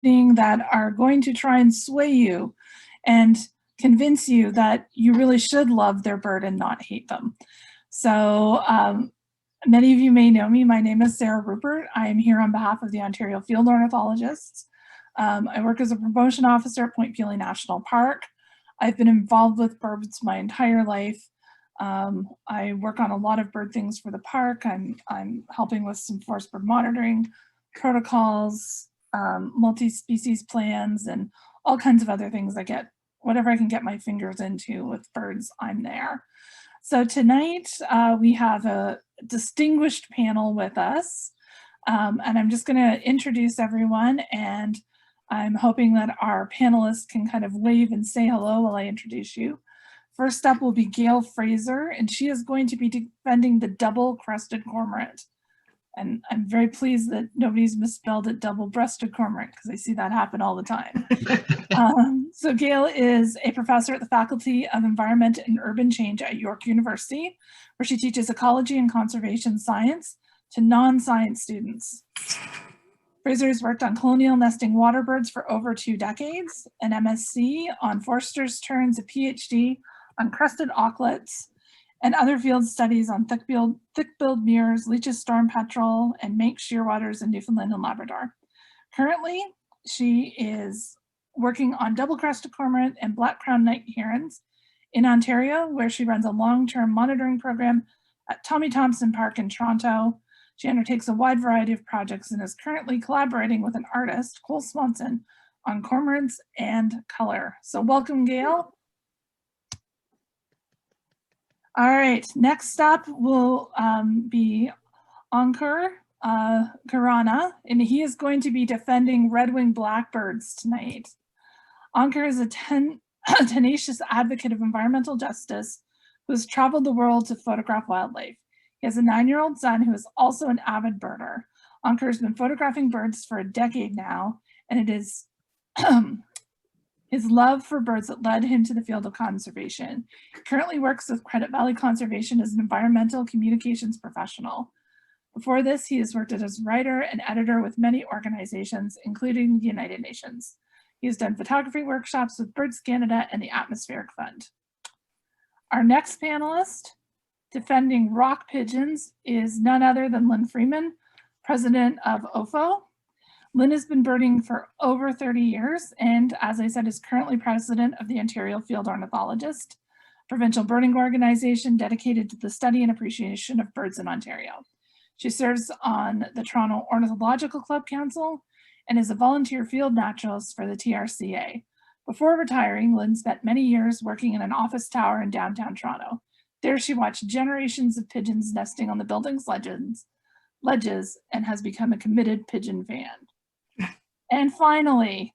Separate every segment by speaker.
Speaker 1: that are going to try and sway you and convince you that you really should love their bird and not hate them. So many of you may know me. My name is Sarah Rupert. I am here on behalf of the Ontario Field Ornithologists. I work as a promotion officer at Point Pelee National Park. I've been involved with birds my entire life. I work on a lot of bird things for the park. I'm helping with some forest bird monitoring protocols, multi-species plans, and all kinds of other things. I get whatever I can get my fingers into with birds, I'm there. So tonight we have a distinguished panel with us, and I'm just going to introduce everyone, and I'm hoping that our panelists can kind of wave and say hello while I introduce you. First up will be Gail Fraser, and she is going to be defending the double-crested cormorant. And I'm very pleased that nobody's misspelled it double-breasted cormorant, because I see that happen all the time. So Gail is a professor at the Faculty of Environment and Urban Change at York University, where she teaches ecology and conservation science to non-science students. Fraser has worked on colonial nesting water birds for over 2 decades, an MSc on Forster's Terns, a PhD on crested auklets, and other field studies on thick-billed meres, Leach's storm petrel, and Manx shearwaters in Newfoundland and Labrador. Currently, she is working on double-crested cormorant and black-crowned night herons in Ontario, where she runs a long-term monitoring program at Tommy Thompson Park in Toronto. She undertakes a wide variety of projects and is currently collaborating with an artist, Cole Swanson, on cormorants and color. So welcome, Gail. All right, next up will be Ankur Khurana, and he is going to be defending red-winged blackbirds tonight. Ankur is a tenacious advocate of environmental justice who has traveled the world to photograph wildlife. He has a 9-year-old son who is also an avid birder. Ankur has been photographing birds for a decade now, and it is his love for birds that led him to the field of conservation. He currently works with Credit Valley Conservation as an environmental communications professional. Before this, he has worked as writer and editor with many organizations, including the United Nations. He has done photography workshops with Birds Canada and the Atmospheric Fund. Our next panelist, defending rock pigeons, is none other than Lynne Freeman, president of OFO. Lynne has been birding for over 30 years and, as I said, is currently president of the Ontario Field Ornithologist, provincial birding organization dedicated to the study and appreciation of birds in Ontario. She serves on the Toronto Ornithological Club Council and is a volunteer field naturalist for the TRCA. Before retiring, Lynne spent many years working in an office tower in downtown Toronto. There she watched generations of pigeons nesting on the building's ledges and has become a committed pigeon fan. And finally,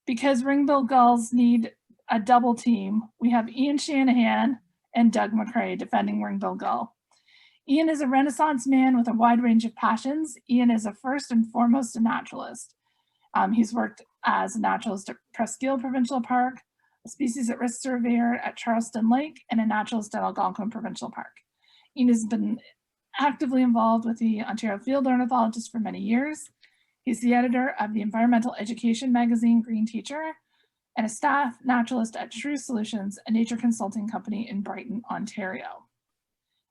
Speaker 1: because ring-billed gulls need a double team, we have Ian Shanahan and Doug McCrae defending ring-billed gull. Ian is a Renaissance man with a wide range of passions. Ian is first and foremost a naturalist. He's worked as a naturalist at Presqu'île Provincial Park, a species at risk surveyor at Charleston Lake, and a naturalist at Algonquin Provincial Park. Ian has been actively involved with the Ontario Field Ornithologist for many years. He's the editor of the environmental education magazine Green Teacher and a staff naturalist at True Solutions, a nature consulting company in Brighton, Ontario.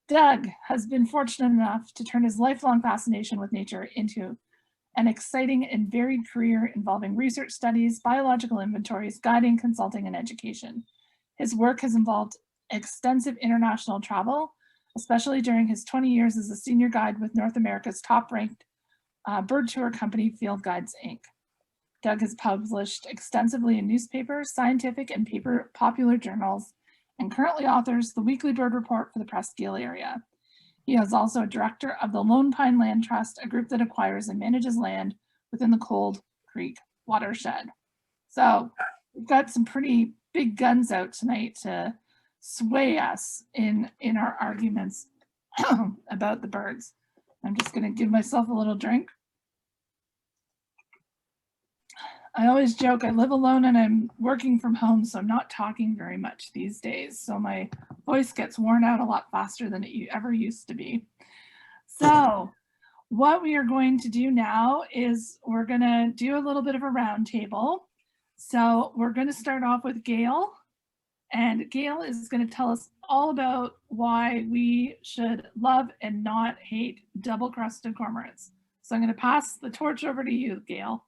Speaker 1: Doug has been fortunate enough to turn his lifelong fascination with nature into an exciting and varied career involving research studies, biological inventories, guiding, consulting, and education. His work has involved extensive international travel, especially during his 20 years as a senior guide with North America's top-ranked bird tour company, Field Guides, Inc. Doug has published extensively in newspapers, scientific, and popular journals, and currently authors the Weekly Bird Report for the Presqu'île area. He is also a director of the Lone Pine Land Trust, a group that acquires and manages land within the Cold Creek watershed. So we've got some pretty big guns out tonight to sway us in our arguments about the birds. I'm just going to give myself a little drink. I always joke I live alone and I'm working from home, so I'm not talking very much these days. So my voice gets worn out a lot faster than it ever used to be. So What we are going to do now is we're going to do a little bit of a round table. So we're going to start off with Gail, and Gail is going to tell us all about why we should love and not hate double-crested cormorants. So I'm going to pass the torch over to you, Gail.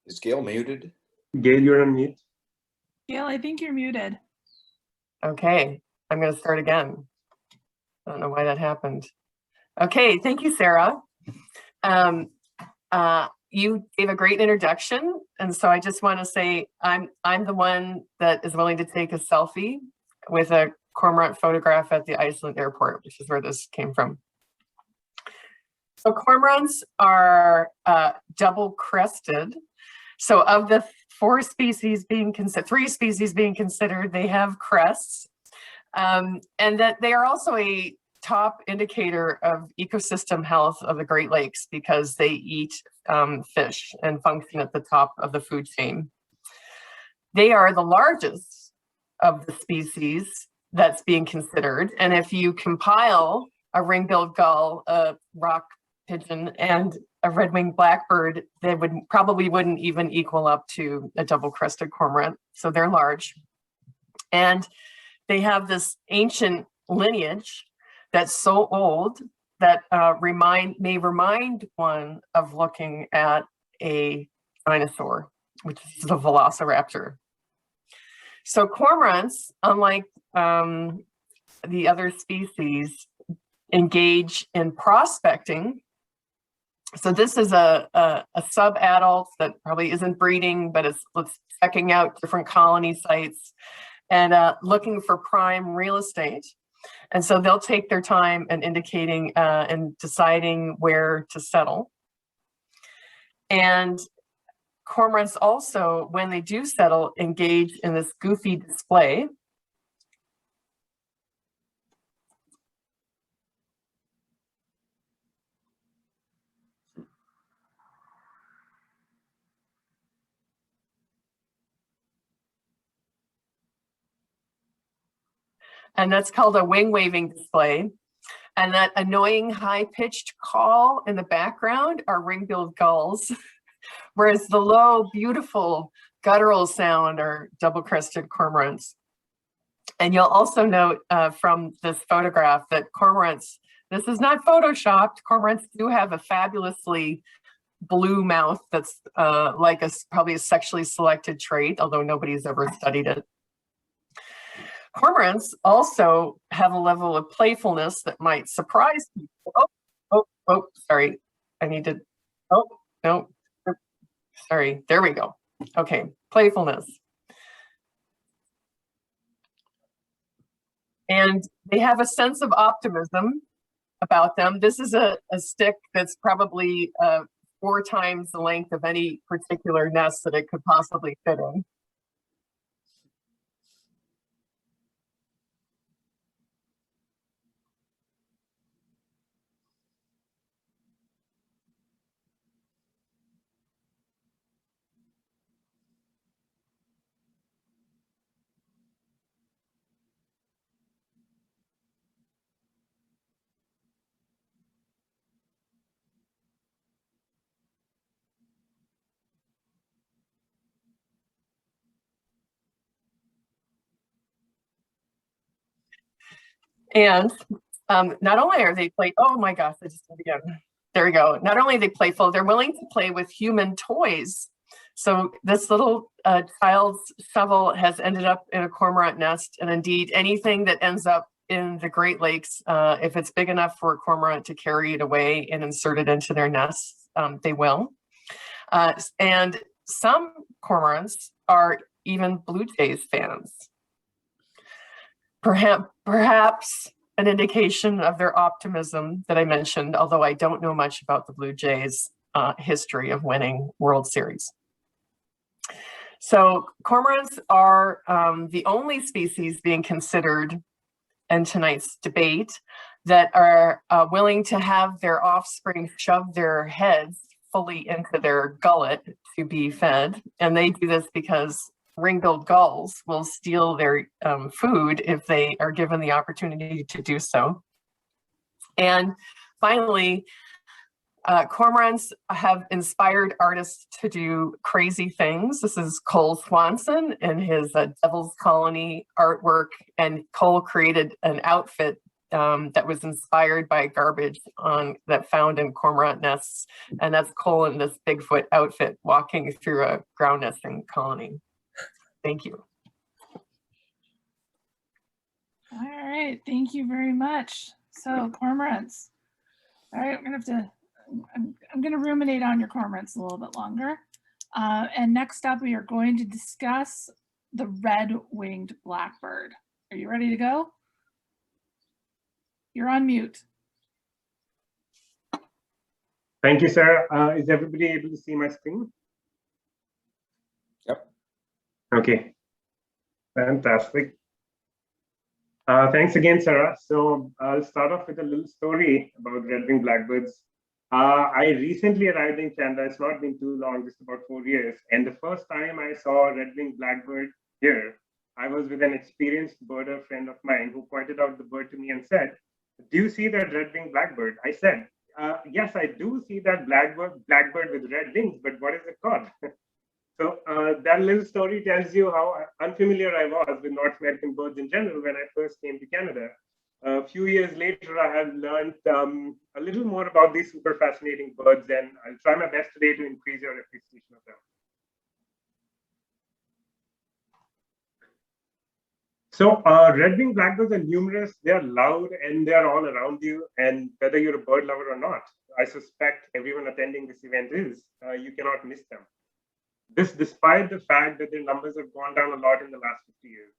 Speaker 2: Is Gail muted?
Speaker 3: Gail, you're on mute.
Speaker 1: Gail, I think you're muted.
Speaker 4: Okay, I'm going to start again. I don't know why that happened. Okay, thank you, Sarah. You gave a great introduction, and so I just want to say I'm the one that is willing to take a selfie with a cormorant photograph at the Iceland airport, which is where this came from. So cormorants are double-crested. So of the three species being considered, they have crests, and that they are also a top indicator of ecosystem health of the Great Lakes because they eat fish and function at the top of the food chain. They are the largest of the species that's being considered, and if you compile a ring-billed gull, a rock pigeon, and a red-winged blackbird, they wouldn't even equal up to a double-crested cormorant. So they're large. And they have this ancient lineage that's so old that may remind one of looking at a dinosaur, which is the velociraptor. So cormorants, unlike the other species, engage in prospecting. So this is a sub-adult that probably isn't breeding, but it's checking out different colony sites and looking for prime real estate. And so they'll take their time in indicating and deciding where to settle. And cormorants also, when they do settle, engage in this goofy display. And that's called a wing waving display. And that annoying high-pitched call in the background are ring-billed gulls, whereas the low, beautiful guttural sound are double-crested cormorants. And you'll also note from this photograph that cormorants, this is not photoshopped, cormorants do have a fabulously blue mouth that's like probably a sexually selected trait, although nobody's ever studied it. Cormorants also have a level of playfulness that might surprise people. Oh, sorry. I need to, no, sorry, there we go. Okay, playfulness. And they have a sense of optimism about them. This is a stick that's probably 4 times the length of any particular nest that it could possibly fit in. And not only are they oh my gosh, I just did it again. There we go. Not only are they playful, they're willing to play with human toys. So this little child's shovel has ended up in a cormorant nest, and indeed anything that ends up in the Great Lakes, if it's big enough for a cormorant to carry it away and insert it into their nests, they will. And some cormorants are even blue jays fans. Perhaps an indication of their optimism that I mentioned, although I don't know much about the Blue Jays' history of winning World Series. So cormorants are the only species being considered in tonight's debate that are willing to have their offspring shove their heads fully into their gullet to be fed. And they do this because ring-billed gulls will steal their food if they are given the opportunity to do so. And finally, cormorants have inspired artists to do crazy things. This is Cole Swanson and his Devil's Colony artwork. And Cole created an outfit that was inspired by garbage that found in cormorant nests. And that's Cole in this Bigfoot outfit walking through a ground nesting colony. Thank you.
Speaker 1: All right, thank you very much. So cormorants. All right, I'm gonna ruminate on your cormorants a little bit longer. And next up, we are going to discuss the red-winged blackbird. Are you ready to go? You're on mute.
Speaker 3: Thank you, Sarah. Is everybody able to see my screen?
Speaker 2: Yep.
Speaker 3: Okay, fantastic. Thanks again, Sarah. So I'll start off with a little story about red-winged blackbirds. I recently arrived in Canada. It's not been too long, just about 4 years. And the first time I saw a red-winged blackbird here, I was with an experienced birder friend of mine who pointed out the bird to me and said, "Do you see that red-winged blackbird?" I said, "Yes, I do see that blackbird with red wings, but what is it called?" So that little story tells you how unfamiliar I was with North American birds in general when I first came to Canada. A few years later, I have learned a little more about these super fascinating birds, and I'll try my best today to increase your appreciation of them. So red-winged blackbirds are numerous, they're loud, and they're all around you. And whether you're a bird lover or not, I suspect everyone attending this event is, you cannot miss them. This despite the fact that their numbers have gone down a lot in the last 50 years.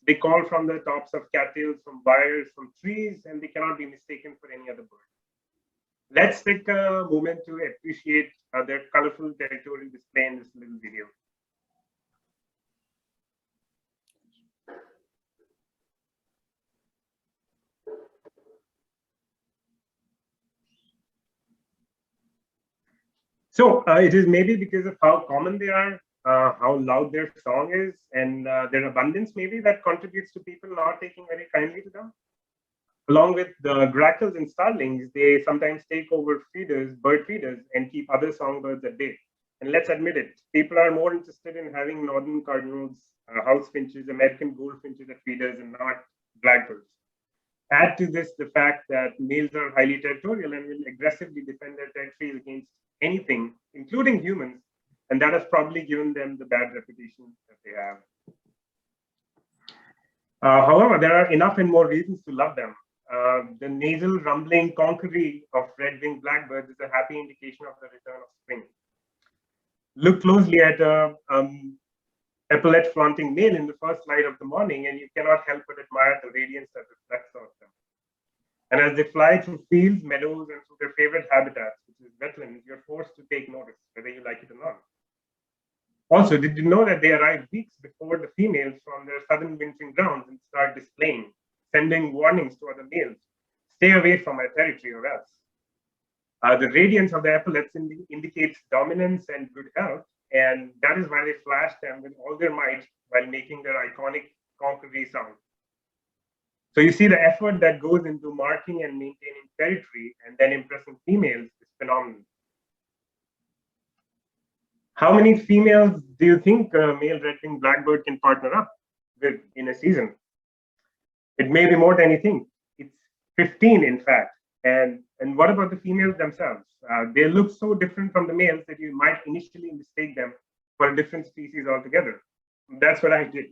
Speaker 3: They call from the tops of cattails, from wires, from trees, and they cannot be mistaken for any other bird. Let's take a moment to appreciate their colorful territorial display in this little video. So it is maybe because of how common they are, how loud their song is, and their abundance maybe that contributes to people not taking very kindly to them. Along with the grackles and starlings, they sometimes take over bird feeders, and keep other songbirds at bay. And let's admit it, people are more interested in having northern cardinals, house finches, American goldfinches as feeders, and not blackbirds. Add to this the fact that males are highly territorial and will aggressively defend their territories against anything, including humans, and that has probably given them the bad reputation that they have. However, there are enough and more reasons to love them. The nasal rumbling conkery of red-winged blackbirds is a happy indication of the return of spring. Look closely at a epaulette flaunting male in the first light of the morning, and you cannot help but admire the radiance that reflects off them. And as they fly through fields, meadows, and through their favorite habitats, which is wetlands, you're forced to take notice, whether you like it or not. Also, did you know that they arrive weeks before the females from their southern wintering grounds and start displaying, sending warnings to other males? Stay away from my territory or else. The radiance of the epaulets indicates dominance and good health, and that is why they flash them with all their might while making their iconic conkery sound. So you see the effort that goes into marking and maintaining territory and then impressing females is phenomenal. How many females do you think a male red-winged blackbird can partner up with in a season? It may be more than you think. It's 15, in fact. And what about the females themselves? They look so different from the males that you might initially mistake them for a different species altogether. That's what I did.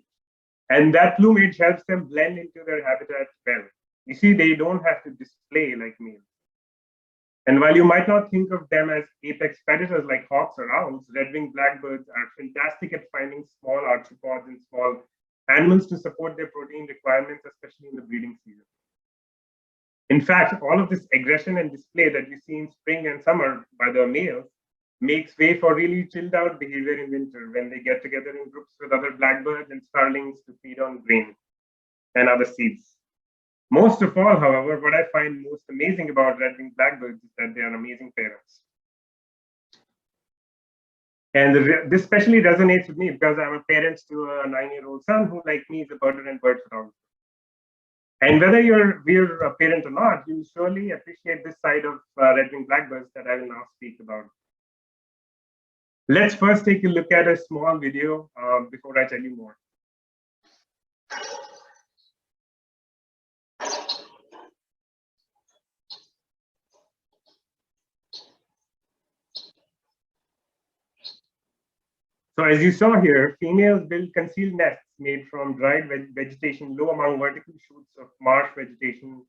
Speaker 3: And that plumage helps them blend into their habitat well. You see, they don't have to display like males. And while you might not think of them as apex predators like hawks or owls, red-winged blackbirds are fantastic at finding small arthropods and small animals to support their protein requirements, especially in the breeding season. In fact, all of this aggression and display that you see in spring and summer by the males makes way for really chilled out behavior in winter when they get together in groups with other blackbirds and starlings to feed on grain and other seeds. Most of all, however, what I find most amazing about red-winged blackbirds is that they are amazing parents. And this especially resonates with me because I'm a parent to a 9-year-old son who, like me, is a birder and bird photographer. And whether we're a parent or not, you surely appreciate this side of red-winged blackbirds that I will now speak about. Let's first take a look at a small video before I tell you more. So as you saw here, females build concealed nests made from dried vegetation low among vertical shoots of marsh vegetation,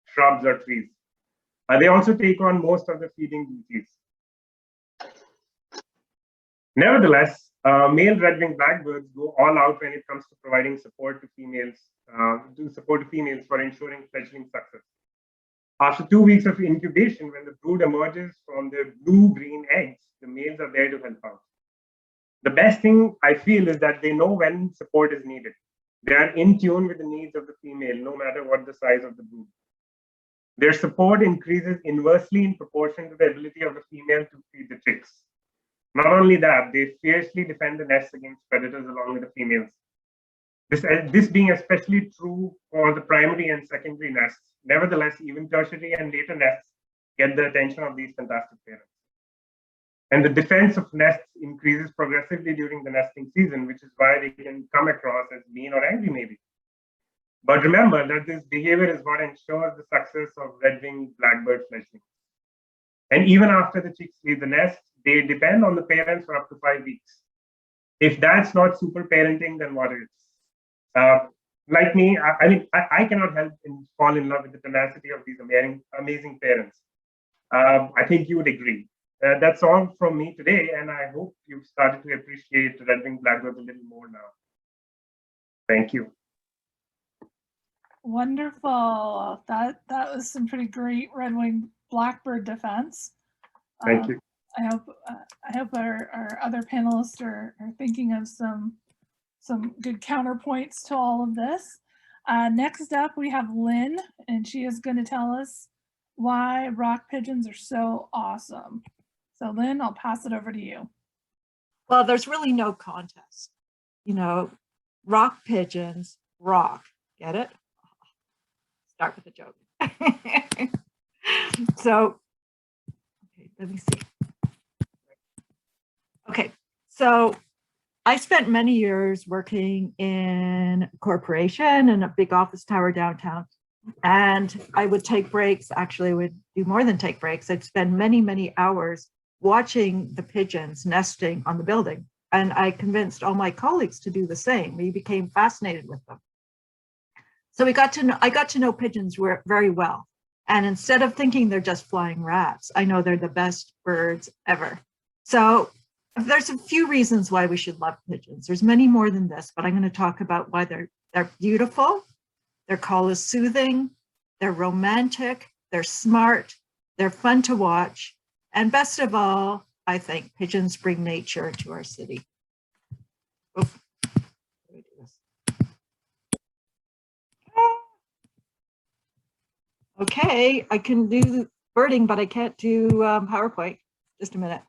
Speaker 3: shrubs, or trees. They also take on most of the feeding duties. Nevertheless, male red-winged blackbirds go all out when it comes to providing support to females, for ensuring fledgling success. After 2 weeks of incubation, when the brood emerges from their blue-green eggs, the males are there to help out. The best thing I feel is that they know when support is needed. They are in tune with the needs of the female, no matter what the size of the brood. Their support increases inversely in proportion to the ability of the female to feed the chicks. Not only that, they fiercely defend the nests against predators along with the females. This being especially true for the primary and secondary nests. Nevertheless, even tertiary and later nests get the attention of these fantastic parents. And the defense of nests increases progressively during the nesting season, which is why they can come across as mean or angry maybe. But remember that this behavior is what ensures the success of red-winged blackbird fledglings. And even after the chicks leave the nest, they depend on the parents for up to 5 weeks. If that's not super parenting, then what is? Like me, I cannot help but fall in love with the tenacity of these amazing parents. I think you would agree. That's all from me today, and I hope you've started to appreciate red-winged blackbirds a little more now. Thank you.
Speaker 1: Wonderful. That was some pretty great red-winged blackbird defense.
Speaker 3: Thank you.
Speaker 1: I hope our other panelists are thinking of some good counterpoints to all of this. Next up, we have Lynne, and she is going to tell us why rock pigeons are so awesome. So Lynne, I'll pass it over to you.
Speaker 5: Well, there's really no contest. You know, rock pigeons rock. Get it? Start with a joke. So, okay, let me see. Okay, so I spent many years working in a corporation in a big office tower downtown. And I would take breaks. Actually, I would do more than take breaks. I'd spend many, many hours watching the pigeons nesting on the building. And I convinced all my colleagues to do the same. We became fascinated with them. So I got to know pigeons very well. And instead of thinking they're just flying rats, I know they're the best birds ever. So there's a few reasons why we should love pigeons. There's many more than this, but I'm going to talk about why they're beautiful. Their call is soothing, they're romantic, they're smart, they're fun to watch, and best of all, I think pigeons bring nature to our city. Oh, let me do this. Okay, I can do birding, but I can't do PowerPoint. Just a minute.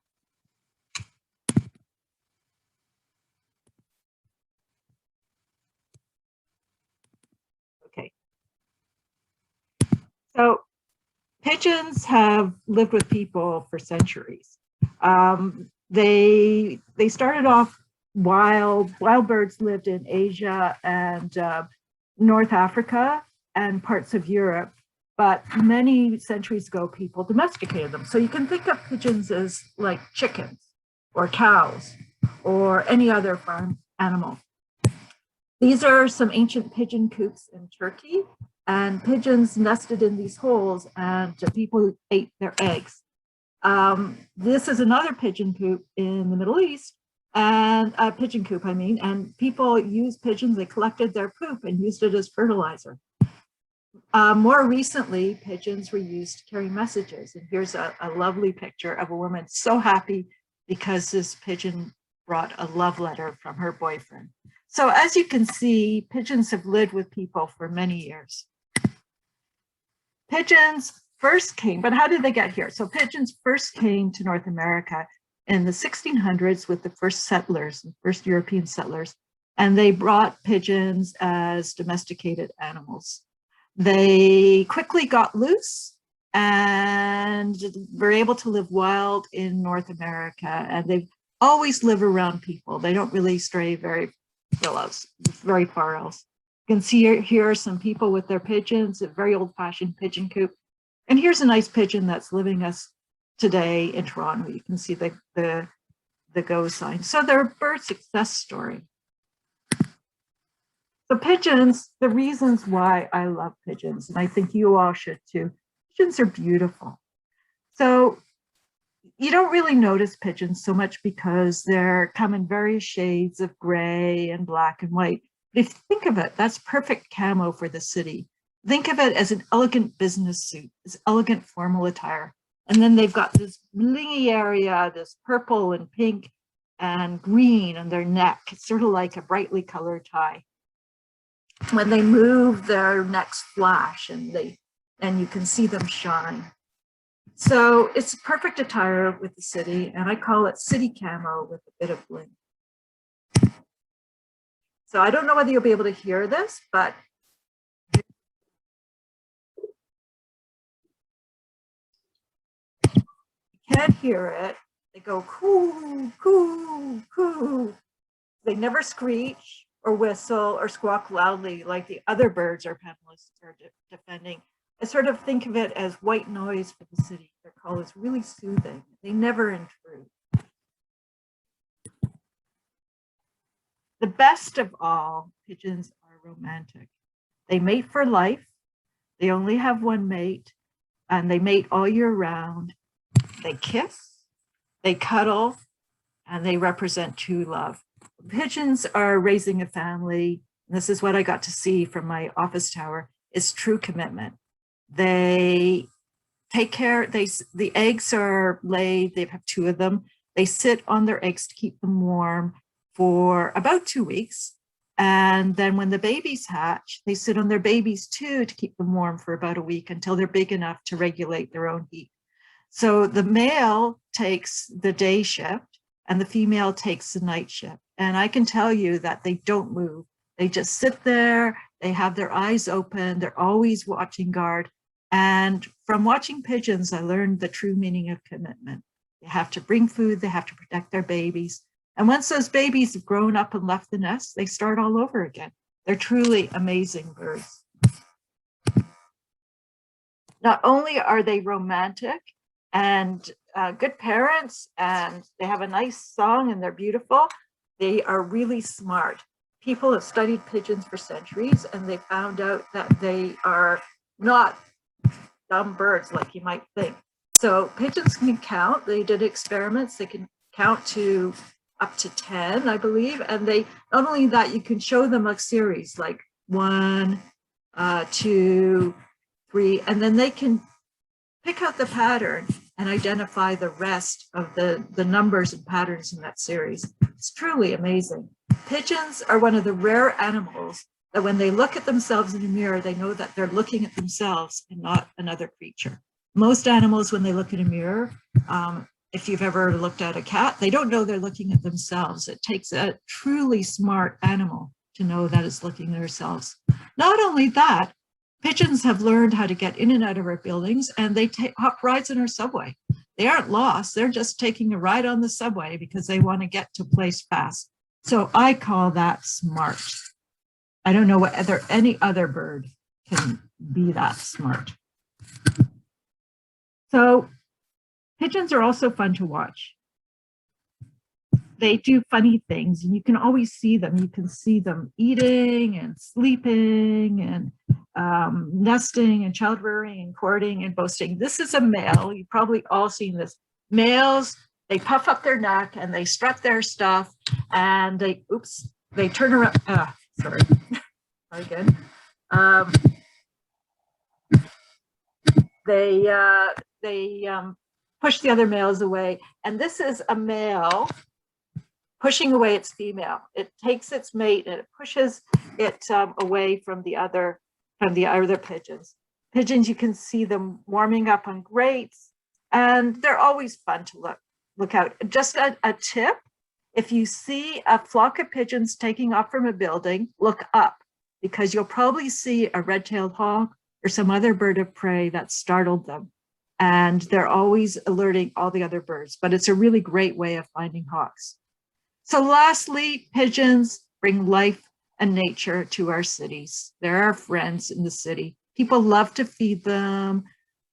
Speaker 5: So pigeons have lived with people for centuries. They started off wild birds lived in Asia and North Africa and parts of Europe, but many centuries ago, people domesticated them. So you can think of pigeons as like chickens or cows or any other farm animal. These are some ancient pigeon coops in Turkey. And pigeons nested in these holes and people ate their eggs. This is another pigeon coop in the Middle East, and a pigeon coop, I mean, and people used pigeons, they collected their poop and used it as fertilizer. More recently, pigeons were used to carry messages. And here's a lovely picture of a woman so happy because this pigeon brought a love letter from her boyfriend. So as you can see, pigeons have lived with people for many years. pigeons first came, but how did they get here? So pigeons first came to North America in the 1600s with the first settlers, the first European settlers, and they brought pigeons as domesticated animals. They quickly got loose and were able to live wild in North America, and they always live around people. They don't really stray very far else. You can see here are some people with their pigeons, a very old-fashioned pigeon coop. And here's a nice pigeon that's living us today in Toronto. You can see the go sign. So they're a bird success story. So pigeons, the reasons why I love pigeons, and I think you all should too. Pigeons are beautiful. So you don't really notice pigeons so much because they're come in various shades of gray and black and white. But if you think of it, that's perfect camo for the city. Think of it as an elegant business suit, this elegant formal attire. And then they've got this blingy area, this purple and pink and green on their neck. It's sort of like a brightly colored tie. When they move, their necks flash and you can see them shine. So it's a perfect attire with the city, and I call it city camo with a bit of bling. So I don't know whether you'll be able to hear this, but you can't hear it. They go coo, coo, coo. They never screech or whistle or squawk loudly like the other birds our panelists are defending. I sort of think of it as white noise for the city. Their call is really soothing. They never intrude. The best of all, pigeons are romantic. They mate for life. They only have one mate, and they mate all year round. They kiss, they cuddle, and they represent true love. Pigeons are raising a family. And this is what I got to see from my office tower, is true commitment. They take care, the eggs are laid, they have 2 of them. They sit on their eggs to keep them warm for about 2 weeks. And then when the babies hatch, they sit on their babies too to keep them warm for about a week until they're big enough to regulate their own heat. So the male takes the day shift and the female takes the night shift. And I can tell you that they don't move. They just sit there, they have their eyes open, they're always watching guard. And from watching pigeons, I learned the true meaning of commitment. They have to bring food, they have to protect their babies. And once those babies have grown up and left the nest, they start all over again. They're truly amazing birds. Not only are they romantic and good parents, and they have a nice song and they're beautiful, they are really smart. People have studied pigeons for centuries, and they found out that they are not dumb birds like you might think. So pigeons can count. They did experiments. They can count to up to 10, I believe. And they, not only that, you can show them a series like 1, 2, 3, and then they can pick out the pattern and identify the rest of the numbers and patterns in that series. It's truly amazing. Pigeons are one of the rare animals that when they look at themselves in a mirror, they know that they're looking at themselves and not another creature. Most animals, when they look in a mirror, if you've ever looked at a cat, they don't know they're looking at themselves. It takes a truly smart animal to know that it's looking at themselves. Not only that, pigeons have learned how to get in and out of our buildings, and they hop rides in our subway. They aren't lost. They're just taking a ride on the subway because they want to get to a place fast. So I call that smart. I don't know whether any other bird can be that smart. So pigeons are also fun to watch. They do funny things, and you can always see them. You can see them eating and sleeping and nesting and child rearing and courting and boasting. This is a male. You've probably all seen this. Males, they puff up their neck and they strut their stuff, and they turn around. Sorry, again. They push the other males away, and this is a male pushing away its female. It takes its mate and it pushes it away from the other pigeons. Pigeons, you can see them warming up on grates, and they're always fun to look out. Just a tip, if you see a flock of pigeons taking off from a building, look up, because you'll probably see a red-tailed hawk or some other bird of prey that startled them. And they're always alerting all the other birds, but it's a really great way of finding hawks. So lastly, pigeons bring life and nature to our cities. They're our friends in the city. People love to feed them.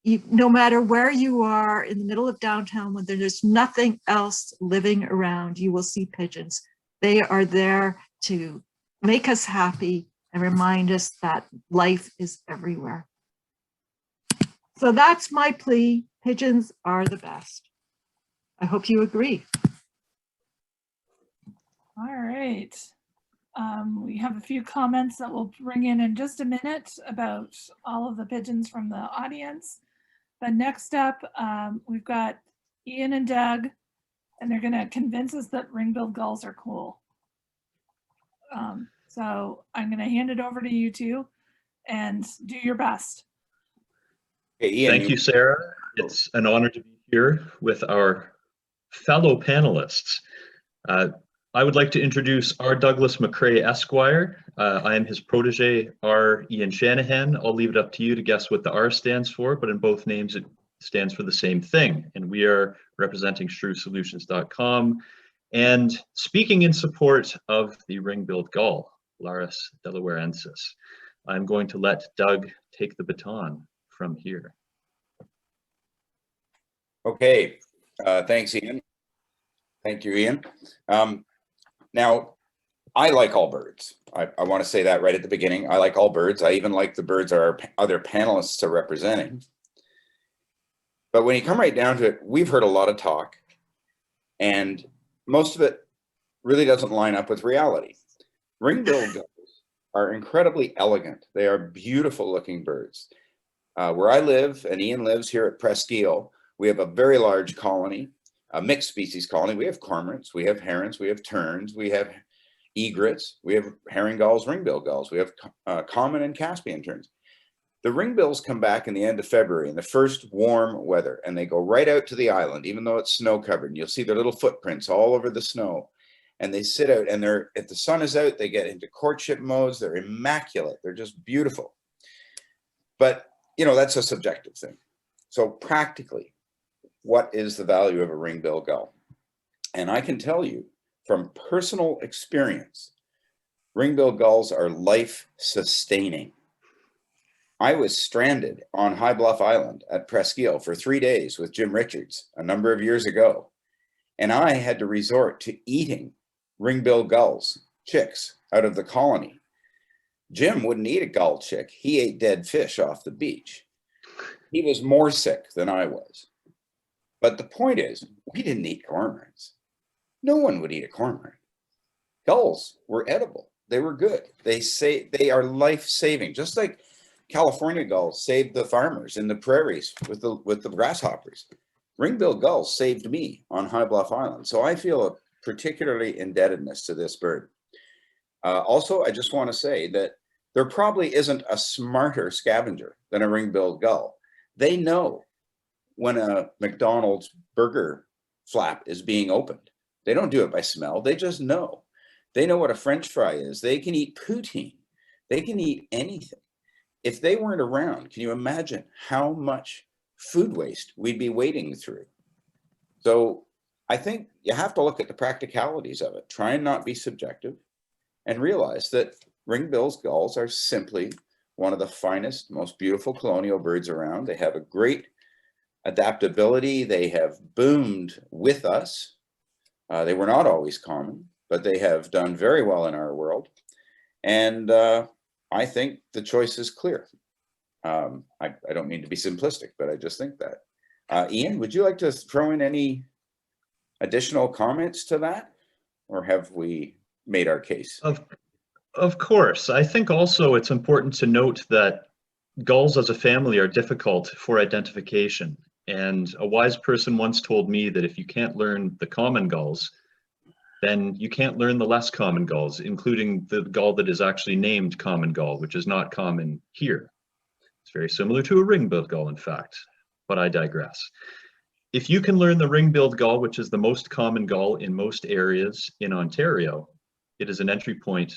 Speaker 5: No matter where you are in the middle of downtown, when there's nothing else living around, you will see pigeons. They are there to make us happy and remind us that life is everywhere. So that's my plea. Pigeons are the best. I hope you agree.
Speaker 1: All right. We have a few comments that we'll bring in just a minute about all of the pigeons from the audience. But next up, we've got Ian and Doug, and they're going to convince us that ring-billed gulls are cool. So I'm going to hand it over to you two and do your best.
Speaker 2: Okay, Ian,
Speaker 6: Thank you, Sarah. It's an honor to be here with our fellow panelists. I would like to introduce R. Douglas McCrae, Esquire. I am his protege, R. Ian Shanahan. I'll leave it up to you to guess what the R stands for, but in both names it stands for the same thing. And we are representing shrewsolutions.com and speaking in support of the ring-billed gull, Larus delawarensis. I'm going to let Doug take the baton from here.
Speaker 2: Okay, thanks, Ian. Thank you, Ian. Now, I like all birds. I want to say that right at the beginning. I like all birds. I even like the birds our other panelists are representing. But when you come right down to it, we've heard a lot of talk, and most of it really doesn't line up with reality. Ring-billed gulls are incredibly elegant. They are beautiful looking birds. Where I live, and Ian lives here at Presqu'île, we have a very large colony, a mixed species colony. We have cormorants, we have herons, we have terns, we have egrets, we have herring gulls, ring-billed gulls, we have common and Caspian terns. The ring-bills come back in the end of February in the first warm weather, and they go right out to the island, even though it's snow covered. And you'll see their little footprints all over the snow. And they sit out, and if the sun is out, they get into courtship modes. They're immaculate. They're just beautiful. But, you know, that's a subjective thing. So practically, what is the value of a ring-billed gull? And I can tell you from personal experience, ring-billed gulls are life-sustaining. I was stranded on High Bluff Island at Presqu'île for 3 days with Jim Richards a number of years ago. And I had to resort to eating ring-billed gulls, chicks, out of the colony. Jim wouldn't eat a gull chick. He ate dead fish off the beach. He was more sick than I was. But the point is, we didn't eat cormorants. No one would eat a cormorant. Gulls were edible. They were good. They are life-saving, just like California gulls saved the farmers in the prairies with the grasshoppers. Ring-billed gulls saved me on High Bluff Island. So I feel a particularly indebtedness to this bird. Also, I just want to say that there probably isn't a smarter scavenger than a ring-billed gull. They know when a McDonald's burger flap is being opened. They don't do it by smell. They just know. They know what a French fry is. They can eat poutine. They can eat anything. If they weren't around, can you imagine how much food waste we'd be wading through? So I think you have to look at the practicalities of it. Try and not be subjective and realize that ring-billed gulls are simply one of the finest, most beautiful colonial birds around. They have a great adaptability. They have boomed with us. They were not always common, but they have done very well in our world. And I think the choice is clear. I don't mean to be simplistic, but I just think that. Ian, would you like to throw in any additional comments to that? Or have we made our case?
Speaker 6: Of course. I think also it's important to note that gulls as a family are difficult for identification. And a wise person once told me that if you can't learn the common gulls, then you can't learn the less common gulls, including the gull that is actually named common gull, which is not common here. It's very similar to a ring-billed gull, in fact, but I digress. If you can learn the ring-billed gull, which is the most common gull in most areas in Ontario, it is an entry point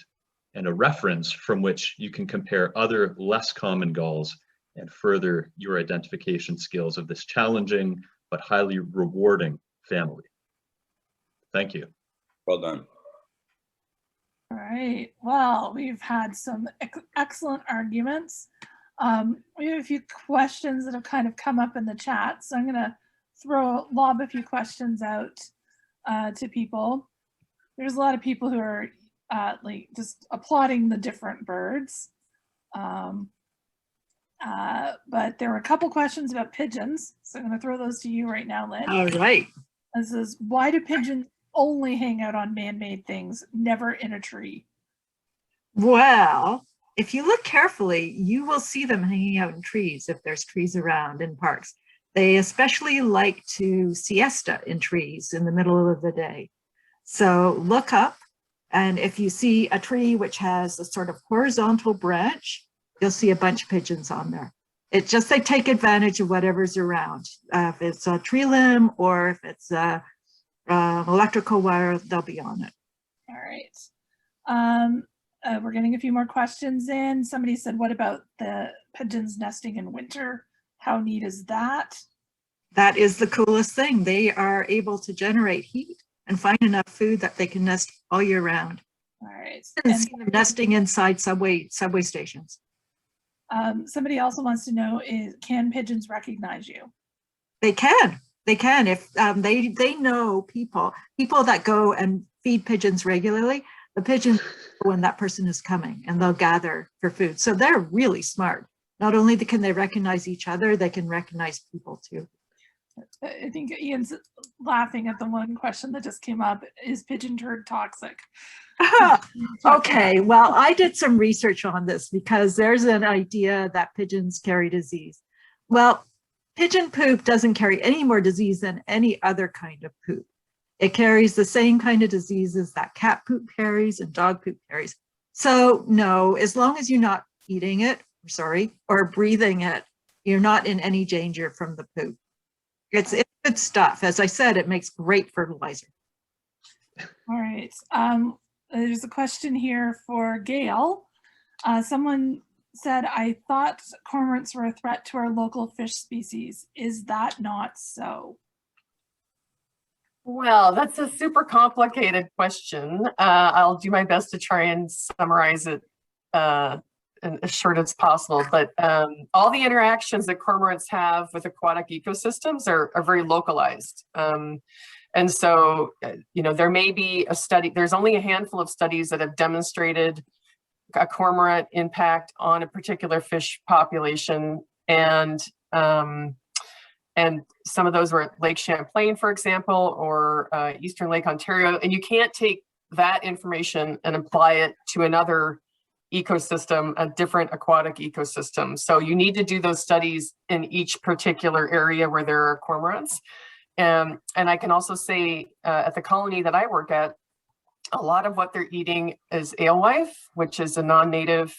Speaker 6: and a reference from which you can compare other less common gulls and further your identification skills of this challenging but highly rewarding family. Thank you.
Speaker 2: Well done.
Speaker 1: All right. Well, we've had some excellent arguments. We have a few questions that have kind of come up in the chat, so I'm going to lob a few questions out to people. There's a lot of people who are like just applauding the different birds. But there were a couple questions about pigeons, so I'm going to throw those to you right now, Lynn.
Speaker 5: All right.
Speaker 1: This is, why do pigeons only hang out on man-made things, never in a tree?
Speaker 5: Well, if you look carefully, you will see them hanging out in trees if there's trees around in parks. They especially like to siesta in trees in the middle of the day. So look up, and if you see a tree which has a sort of horizontal branch, you'll see a bunch of pigeons on there. It's just they take advantage of whatever's around. If it's a tree limb or if it's a electrical wire, they'll be on it.
Speaker 1: All right. We're getting a few more questions in. Somebody said, what about the pigeons nesting in winter? How neat is that?
Speaker 5: That is the coolest thing. They are able to generate heat and find enough food that they can nest all year round.
Speaker 1: All right.
Speaker 5: And nesting inside subway stations.
Speaker 1: Somebody also wants to know, can pigeons recognize you?
Speaker 5: They can. They can. If they know people that go and feed pigeons regularly, the pigeons know when that person is coming and they'll gather for food. So they're really smart. Not only can they recognize each other, they can recognize people too.
Speaker 1: I think Ian's laughing at the one question that just came up. Is pigeon turd toxic?
Speaker 5: Okay, well, I did some research on this because there's an idea that pigeons carry disease. Well, pigeon poop doesn't carry any more disease than any other kind of poop. It carries the same kind of diseases that cat poop carries and dog poop carries. So no, as long as you're not eating it, or breathing it, you're not in any danger from the poop. It's good stuff. As I said, it makes great fertilizer.
Speaker 1: All right. There's a question here for Gail. Someone said, I thought cormorants were a threat to our local fish species. Is that not so?
Speaker 4: Well, that's a super complicated question. I'll do my best to try and summarize it as short as possible, but all the interactions that cormorants have with aquatic ecosystems are very localized. And so, there may be a study, there's only a handful of studies that have demonstrated a cormorant impact on a particular fish population. And some of those were at Lake Champlain, for example, or Eastern Lake Ontario. And you can't take that information and apply it to another ecosystem, a different aquatic ecosystem. So you need to do those studies in each particular area where there are cormorants. And I can also say at the colony that I work at, a lot of what they're eating is alewife, which is a non-native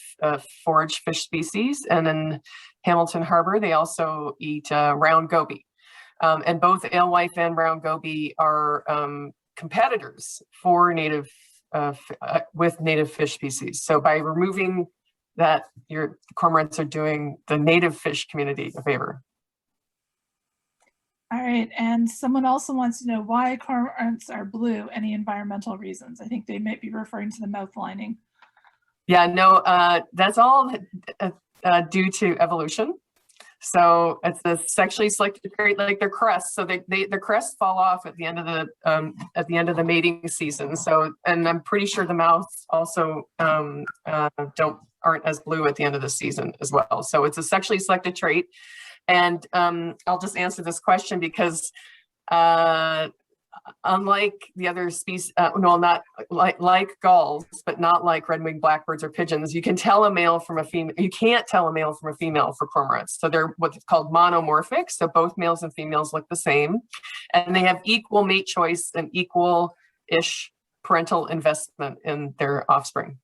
Speaker 4: forage fish species. And in Hamilton Harbor, they also eat round goby. And both alewife and round goby are competitors for native with native fish species. So by removing that, your cormorants are doing the native fish community a favor.
Speaker 1: All right, and someone also wants to know why cormorants are blue, any environmental reasons? I think they might be referring to the mouth lining.
Speaker 4: Yeah, no, that's all due to evolution. So it's the sexually selected trait, like their crests. So their crests fall off at the end of the mating season. So, and I'm pretty sure the mouths also aren't as blue at the end of the season as well. So it's a sexually selected trait. And I'll just answer this question because unlike the other species, not like gulls, but not like red-winged blackbirds or pigeons, you can tell a male from a female. You can't tell a male from a female for cormorants. So they're what's called monomorphic. So both males and females look the same, and they have equal mate choice and equal-ish parental investment in their offspring.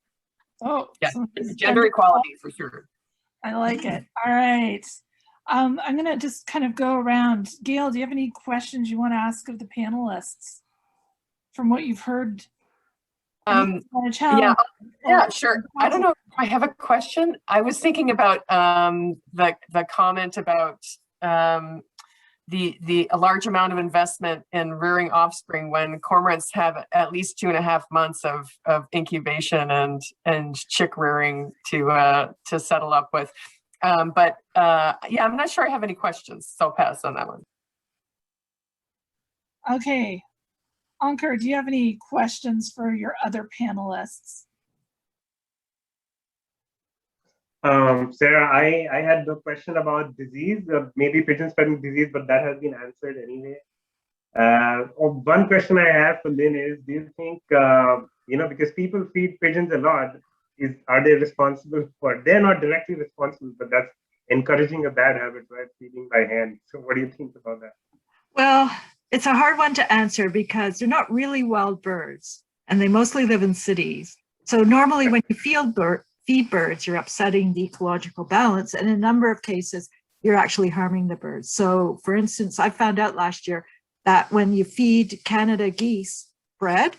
Speaker 1: Oh,
Speaker 4: yeah, gender equality for sure.
Speaker 1: I like it. All right. I'm going to just kind of go around. Gail, do you have any questions you want to ask of the panelists from what you've heard?
Speaker 4: Yeah, sure. I don't know if I have a question. I was thinking about the comment about a large amount of investment in rearing offspring when cormorants have at least 2.5 months of incubation and chick rearing to settle up with. Yeah, I'm not sure I have any questions, so I'll pass on that one.
Speaker 1: Okay. Ankur, do you have any questions for your other panelists?
Speaker 3: Sarah, I had the question about disease, maybe pigeon spreading disease, but that has been answered anyway. One question I have for Lynne is, do you think, because people feed pigeons a lot, are they responsible for, they're not directly responsible, but that's encouraging a bad habit, right? Feeding by hand. So what do you think about that?
Speaker 5: Well, it's a hard one to answer because they're not really wild birds and they mostly live in cities. So normally when you feed birds, you're upsetting the ecological balance. And in a number of cases, you're actually harming the birds. So for instance, I found out last year that when you feed Canada geese bread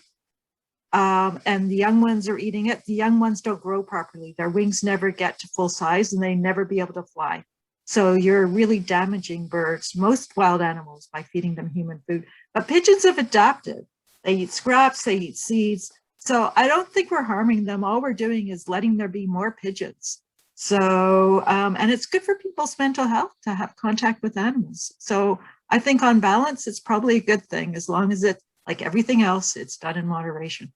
Speaker 5: and the young ones are eating it, the young ones don't grow properly. Their wings never get to full size and they never be able to fly. So you're really damaging birds, most wild animals, by feeding them human food. But pigeons have adapted. They eat scraps, they eat seeds. So I don't think we're harming them. All we're doing is letting there be more pigeons. So, and it's good for people's mental health to have contact with animals. So I think on balance, it's probably a good thing as long as it, like everything else, it's done in moderation.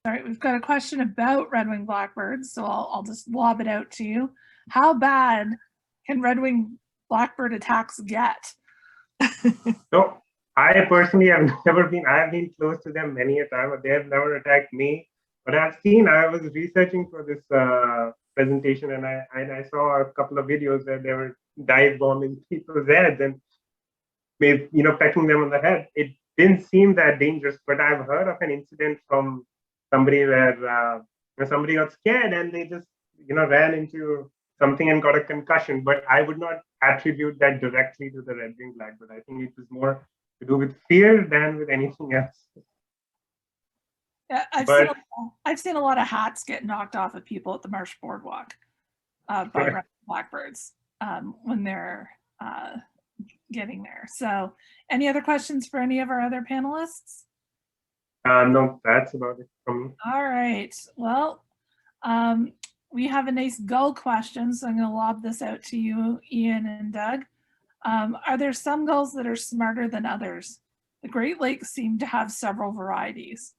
Speaker 1: All right, we've got a question about red-winged blackbirds, so I'll just lob it out to you. How bad can red-winged blackbird attacks get?
Speaker 3: So I personally have I have been close to them many a time, but they have never attacked me. But I was researching for this presentation, and I saw a couple of videos where they were dive bombing people's heads and maybe, pecking them on the head. It didn't seem that dangerous, but I've heard of an incident from somebody where somebody got scared and they just ran into something and got a concussion. But I would not attribute that directly to the red-winged blackbird. I think it was more to do with fear than with anything else.
Speaker 1: Yeah, I've seen a lot of hats get knocked off of people at the Marsh Boardwalk by red-winged blackbirds when they're getting there. So any other questions for any of our other panelists?
Speaker 3: No, that's about it from me.
Speaker 1: All right. Well, we have a nice gull question, so I'm going to lob this out to you, Ian and Doug. Are there some gulls that are smarter than others? The Great Lakes seem to have several varieties.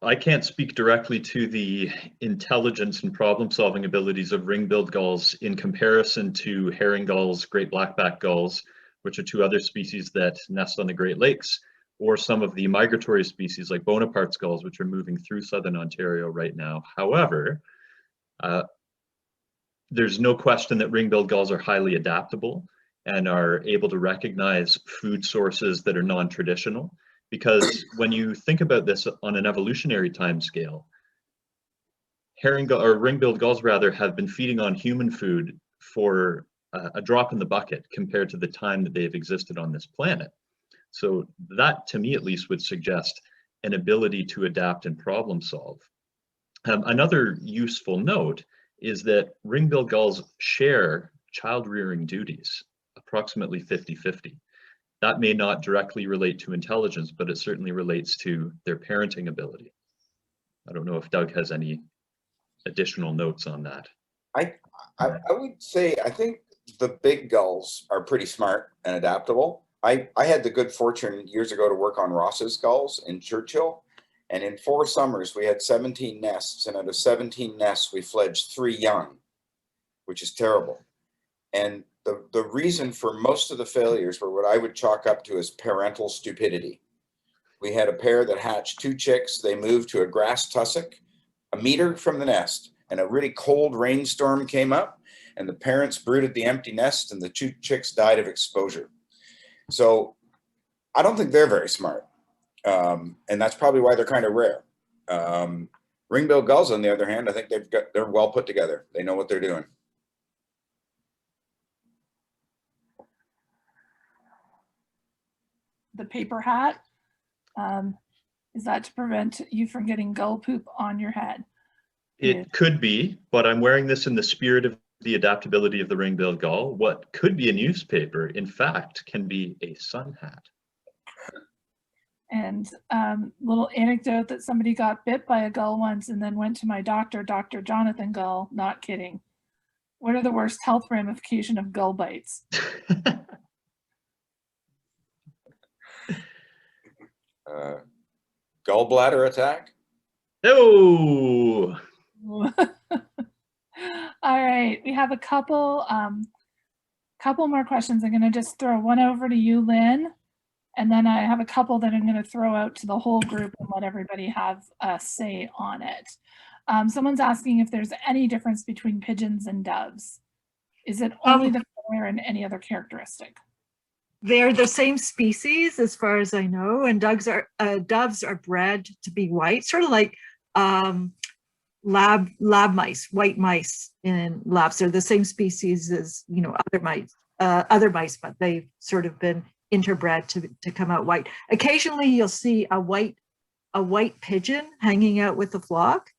Speaker 6: I can't speak directly to the intelligence and problem-solving abilities of ring-billed gulls in comparison to herring gulls, great blackback gulls, which are two other species that nest on the Great Lakes, or some of the migratory species like Bonaparte's gulls, which are moving through southern Ontario right now. However, there's no question that ring-billed gulls are highly adaptable and are able to recognize food sources that are non-traditional. Because when you think about this on an evolutionary timescale, ring-billed gulls rather have been feeding on human food for a drop in the bucket compared to the time that they've existed on this planet. So that, to me at least, would suggest an ability to adapt and problem solve. Another useful note is that ring-billed gulls share child rearing duties, approximately 50-50. That may not directly relate to intelligence, but it certainly relates to their parenting ability. I don't know if Doug has any additional notes on that.
Speaker 2: I would say, I think the big gulls are pretty smart and adaptable. I had the good fortune years ago to work on Ross's gulls in Churchill. And in 4 summers, we had 17 nests. And out of 17 nests, we fledged 3 young, which is terrible. And the reason for most of the failures were what I would chalk up to as parental stupidity. We had a pair that hatched 2 chicks. They moved to a grass tussock, a meter from the nest, and a really cold rainstorm came up, and the parents brooded the empty nest, and the 2 chicks died of exposure. So I don't think they're very smart. And that's probably why they're kind of rare. Ring-billed gulls, on the other hand, I think they're well put together. They know what they're doing.
Speaker 1: The paper hat, is that to prevent you from getting gull poop on your head?
Speaker 6: It could be, but I'm wearing this in the spirit of the adaptability of the ring-billed gull. What could be a newspaper, in fact, can be a sun hat.
Speaker 1: And little anecdote that somebody got bit by a gull once and then went to my doctor, Dr. Jonathan Gull, not kidding. What are the worst health ramifications of gull bites?
Speaker 2: Gallbladder attack?
Speaker 6: No.
Speaker 1: All right, we have a couple more questions. I'm going to just throw one over to you, Lynn, and then I have a couple that I'm going to throw out to the whole group and let everybody have a say on it. Someone's asking if there's any difference between pigeons and doves. Is it only the color and any other characteristic?
Speaker 5: They're the same species as far as I know, and doves are bred to be white, sort of like lab mice, white mice in labs. They're the same species as, you know, other mice, but they've sort of been interbred to come out white. Occasionally you'll see a white pigeon hanging out with the flock,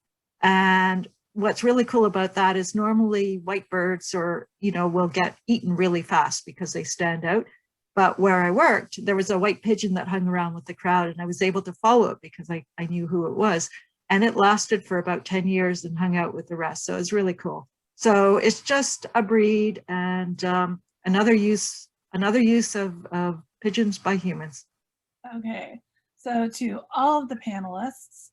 Speaker 5: and what's really cool about that is normally white birds will get eaten really fast because they stand out. But where I worked, there was a white pigeon that hung around with the crowd, and I was able to follow it because I knew who it was. And it lasted for about 10 years and hung out with the rest. So it's really cool. So it's just a breed and another use of pigeons by humans.
Speaker 1: Okay, so to all of the panelists,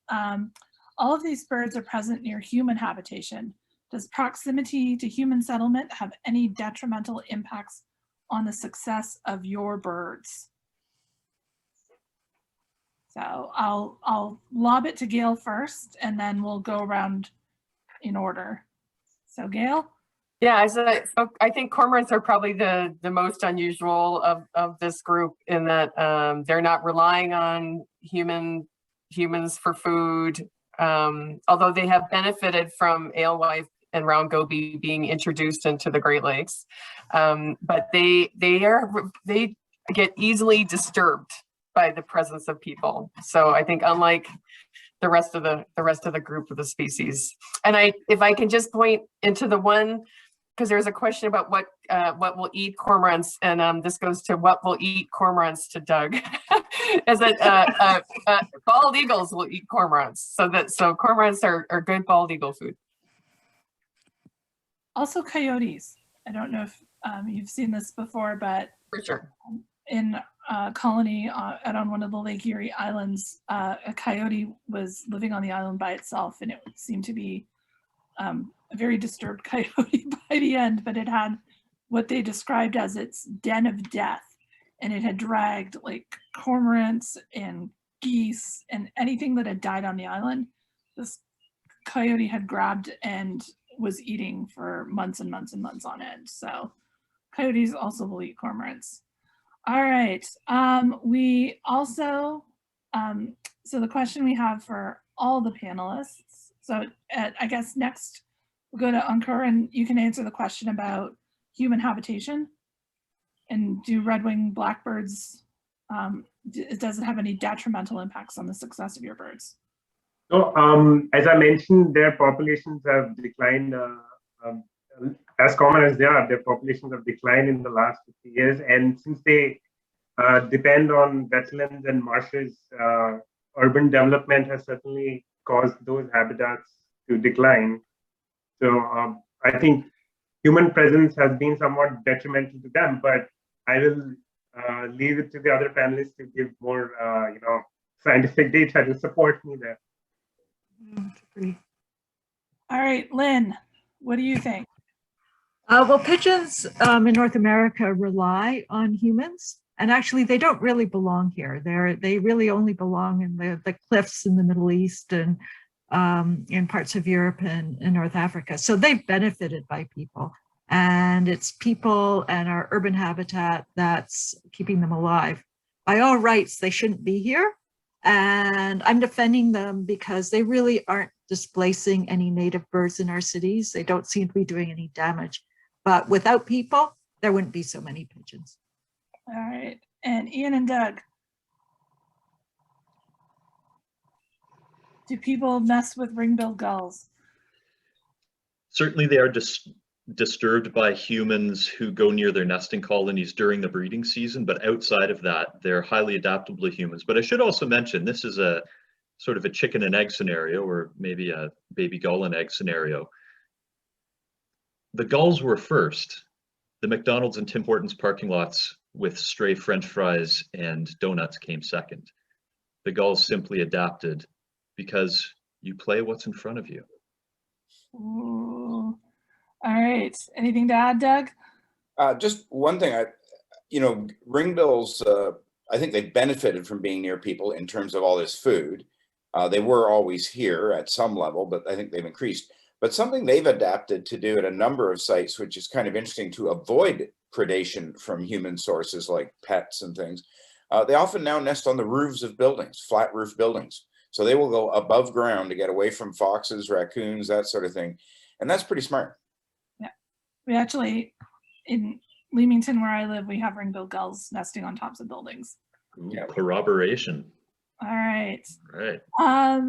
Speaker 1: all of these birds are present near human habitation. Does proximity to human settlement have any detrimental impacts on the success of your birds? So I'll lob it to Gail first, and then we'll go around in order. So Gail?
Speaker 4: Yeah, so I think cormorants are probably the most unusual of this group in that they're not relying on humans for food, although they have benefited from alewife and round goby being introduced into the Great Lakes, but they get easily disturbed by the presence of people. So I think unlike the rest of the group of the species, and if I can just point into the one, because there's a question about what will eat cormorants, and this goes to what will eat cormorants to Doug, is that bald eagles will eat cormorants, so cormorants are good bald eagle food.
Speaker 1: Also coyotes. I don't know if you've seen this before, but
Speaker 4: For sure.
Speaker 1: In a colony out on one of the Lake Erie Islands, a coyote was living on the island by itself, and it seemed to be a very disturbed coyote by the end, but it had what they described as its den of death, and it had dragged like cormorants and geese and anything that had died on the island. This coyote had grabbed and was eating for months and months and months on end. So coyotes also will eat cormorants. All right, we also, so the question we have for all the panelists, so I guess next we'll go to Ankur, and you can answer the question about human habitation, and do red-winged blackbirds, does it have any detrimental impacts on the success of your birds?
Speaker 3: So as I mentioned, their populations have declined, as common as they are, their populations have declined in the last 50 years. And since they depend on wetlands and marshes, urban development has certainly caused those habitats to decline. So I think human presence has been somewhat detrimental to them, but I will leave it to the other panelists to give more, scientific data to support me there.
Speaker 1: All right, Lynn, what do you think?
Speaker 5: Well, pigeons in North America rely on humans, and actually they don't really belong here. They really only belong in the cliffs in the Middle East and in parts of Europe and North Africa. So they've benefited by people, and it's people and our urban habitat that's keeping them alive. By all rights, they shouldn't be here, And I'm defending them because they really aren't displacing any native birds in our cities. They don't seem to be doing any damage. But without people, there wouldn't be so many pigeons.
Speaker 1: All right. And Ian and Doug. Do people mess with ring-billed gulls?
Speaker 6: Certainly they are disturbed by humans who go near their nesting colonies during the breeding season, but outside of that, they're highly adaptable to humans. But I should also mention, this is a sort of a chicken and egg scenario, or maybe a baby gull and egg scenario. The gulls were first. The McDonald's and Tim Hortons parking lots with stray French fries and donuts came second. The gulls simply adapted because you play what's in front of you.
Speaker 1: Ooh. All right. Anything to add, Doug?
Speaker 2: Just one thing, ringbills, I think they benefited from being near people in terms of all this food. They were always here at some level, but I think they've increased. But something they've adapted to do at a number of sites, which is kind of interesting, to avoid predation from human sources like pets and things. They often now nest on the roofs of buildings, flat roof buildings. So they will go above ground to get away from foxes, raccoons, that sort of thing. And that's pretty smart.
Speaker 1: Yeah. We actually, in Leamington, where I live, we have ring-billed gulls nesting on tops of buildings.
Speaker 6: Ooh, corroboration.
Speaker 1: All right.
Speaker 6: Right.
Speaker 1: I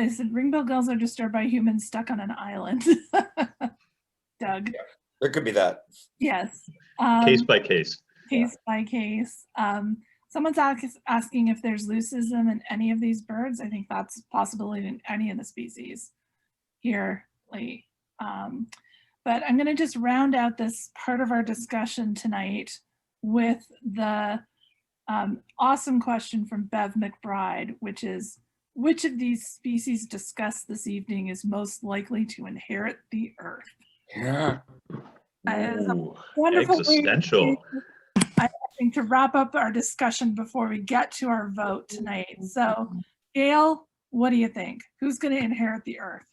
Speaker 1: said ring-billed gulls are disturbed by humans stuck on an island. Doug.
Speaker 2: Yeah, there could be that.
Speaker 1: Yes.
Speaker 6: Case by case.
Speaker 1: Case by case. Someone's asking if there's leucism in any of these birds. I think that's a possibility in any of the species here. But I'm going to just round out this part of our discussion tonight with the awesome question from Bev McBride, which is, which of these species discussed this evening is most likely to inherit the earth?
Speaker 2: Yeah.
Speaker 6: Ooh,
Speaker 1: Wonderful
Speaker 6: existential.
Speaker 1: I think to wrap up our discussion before we get to our vote tonight. So, Gail, what do you think? Who's going to inherit the earth?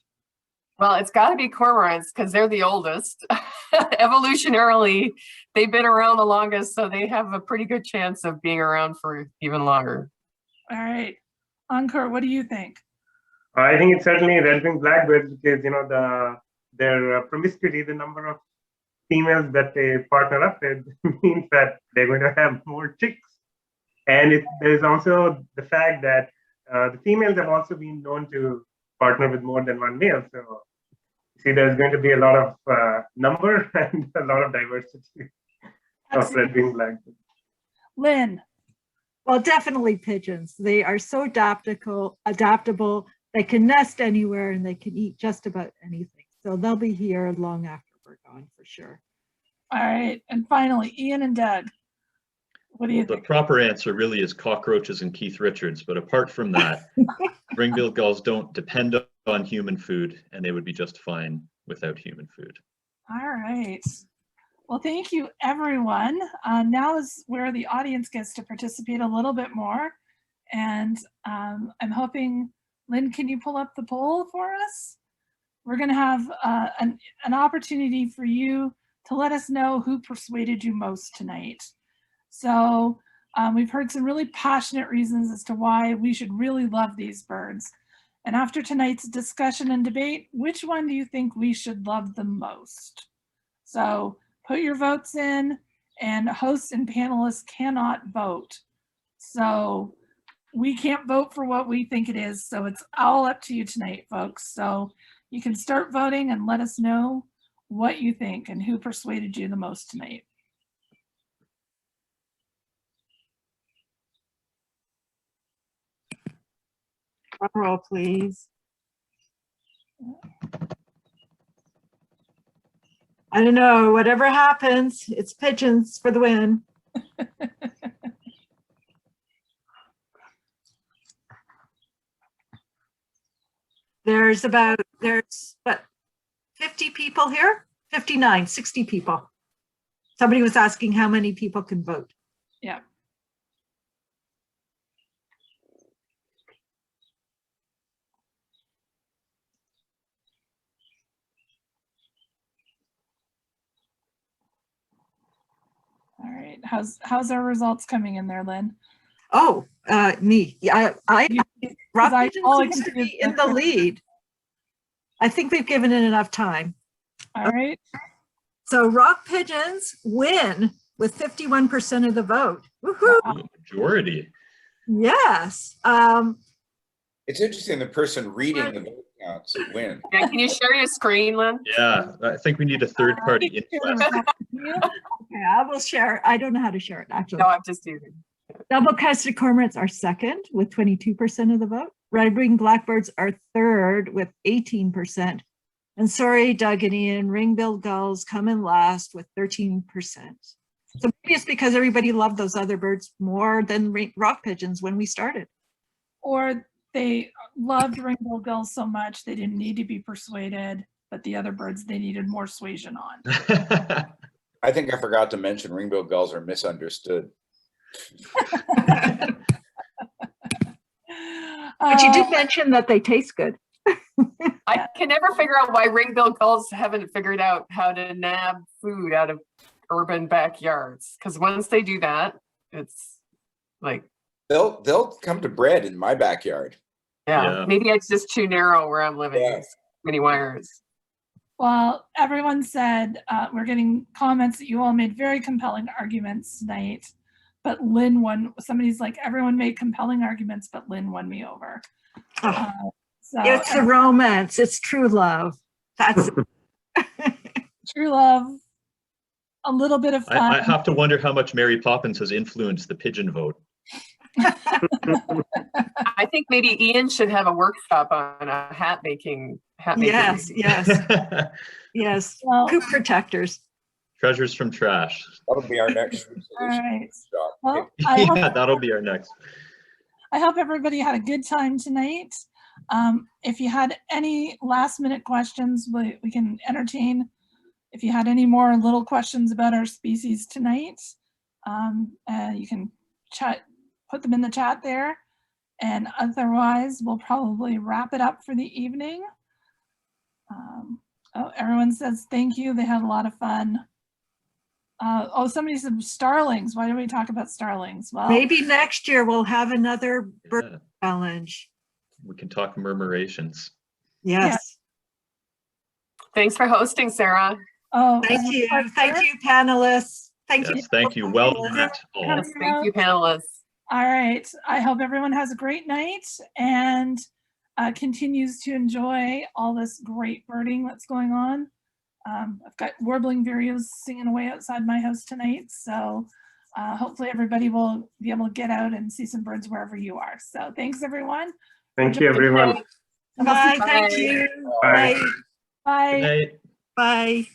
Speaker 4: Well, it's got to be cormorants because they're the oldest. Evolutionarily, they've been around the longest, so they have a pretty good chance of being around for even longer.
Speaker 1: All right. Ankur, what do you think?
Speaker 3: I think it's certainly red-winged blackbirds because, their promiscuity, the number of females that they partner up with means that they're going to have more chicks. And there's also the fact that the females have also been known to partner with more than one male. So see, there's going to be a lot of number and a lot of diversity of red-winged blackbirds.
Speaker 1: Lynn.
Speaker 5: Well, definitely pigeons. They are so adaptable. They can nest anywhere and they can eat just about anything. So they'll be here long after we're gone for sure.
Speaker 1: All right. And finally, Ian and Doug. What do you think?
Speaker 6: The proper answer really is cockroaches and Keith Richards. But apart from that, ring-billed gulls don't depend on human food, and they would be just fine without human food.
Speaker 1: All right. Well, thank you, everyone. Now is where the audience gets to participate a little bit more. And I'm hoping, Lynn, can you pull up the poll for us? We're going to have an opportunity for you to let us know who persuaded you most tonight. So we've heard some really passionate reasons as to why we should really love these birds. And after tonight's discussion and debate, which one do you think we should love the most? So put your votes in, and hosts and panelists cannot vote. So we can't vote for what we think it is. So it's all up to you tonight, folks. So you can start voting and let us know what you think and who persuaded you the most tonight.
Speaker 5: Drum roll, please. I don't know, whatever happens, it's pigeons for the win. There's what, 50 people here? 59, 60 people. Somebody was asking how many people can vote.
Speaker 1: Yeah. All right. right. How's our results coming in there, Lynn?
Speaker 5: Oh, me. Yeah, rock
Speaker 1: I
Speaker 5: pigeons
Speaker 1: all
Speaker 5: seems to
Speaker 1: exceeded
Speaker 5: be in the lead. I think we've given it enough time.
Speaker 1: All right.
Speaker 5: So rock pigeons win with 51% of the vote. Woohoo!
Speaker 1: Wow.
Speaker 6: Majority.
Speaker 5: Yes.
Speaker 2: It's interesting, the person reading the vote counts win.
Speaker 4: Yeah, can you share your screen, Lynn?
Speaker 6: Yeah, I think we need a third party inquest.
Speaker 5: Okay, I will share. I don't know how to share it actually.
Speaker 4: No, I'm just teasing.
Speaker 5: Double-crested cormorants are second with 22% of the vote. Red-winged blackbirds are third with 18%. And sorry, Doug and Ian, ring-billed gulls come in last with 13%. So maybe it's because everybody loved those other birds more than rock pigeons when we started.
Speaker 1: Or they loved ring-billed gulls so much they didn't need to be persuaded, but the other birds they needed more suasion on.
Speaker 2: I think I forgot to mention ring-billed gulls are misunderstood.
Speaker 5: But you did mention that they taste good.
Speaker 4: I can never figure out why ring-billed gulls haven't figured out how to nab food out of urban backyards. Because once they do that, it's like,
Speaker 2: They'll come to bread in my backyard.
Speaker 4: yeah,
Speaker 6: Yeah.
Speaker 4: maybe it's just too narrow where I'm living.
Speaker 2: Yeah.
Speaker 4: There's many wires.
Speaker 1: Well, everyone said we're getting comments that you all made very compelling arguments tonight, but Lynn won. Somebody's like, everyone made compelling arguments, but Lynn won me over.
Speaker 5: Oh,
Speaker 1: So
Speaker 5: it's a romance. It's true love. That's
Speaker 1: true love, a little bit of fun.
Speaker 6: I have to wonder how much Mary Poppins has influenced the pigeon vote.
Speaker 4: I think maybe Ian should have a workshop on hat making.
Speaker 5: yes, yes, yes.
Speaker 1: Well,
Speaker 5: Coop protectors.
Speaker 6: Treasures from trash.
Speaker 2: That'll be our next
Speaker 1: all right.
Speaker 2: shot.
Speaker 1: Well,
Speaker 6: Yeah, that'll be our next.
Speaker 1: I hope everybody had a good time tonight. If you had any last minute questions, we can entertain. If you had any more little questions about our species tonight, you can put them in the chat there. And otherwise, we'll probably wrap it up for the evening. Oh, everyone says thank you. They had a lot of fun. Oh, somebody said starlings. Why do we talk about starlings? Well,
Speaker 5: Maybe next year we'll have another bird
Speaker 6: Yeah,
Speaker 5: challenge.
Speaker 6: we can talk murmurations.
Speaker 5: Yes.
Speaker 4: Thanks for hosting, Sarah.
Speaker 1: oh,
Speaker 5: Thank you. Thank you, panelists. Thank you.
Speaker 6: Yes, thank you. Well met all.
Speaker 4: Yes, thank you, panelists.
Speaker 1: All right. I hope everyone has a great night and continues to enjoy all this great birding that's going on. I've got warbling vireos singing away outside my house tonight. So hopefully everybody will be able to get out and see some birds wherever you are. So thanks, everyone.
Speaker 3: Thank you, everyone.
Speaker 5: Bye.
Speaker 4: Bye.
Speaker 5: Thank you.
Speaker 3: Bye.
Speaker 5: Bye.
Speaker 1: Bye.
Speaker 6: Good night.
Speaker 5: Bye.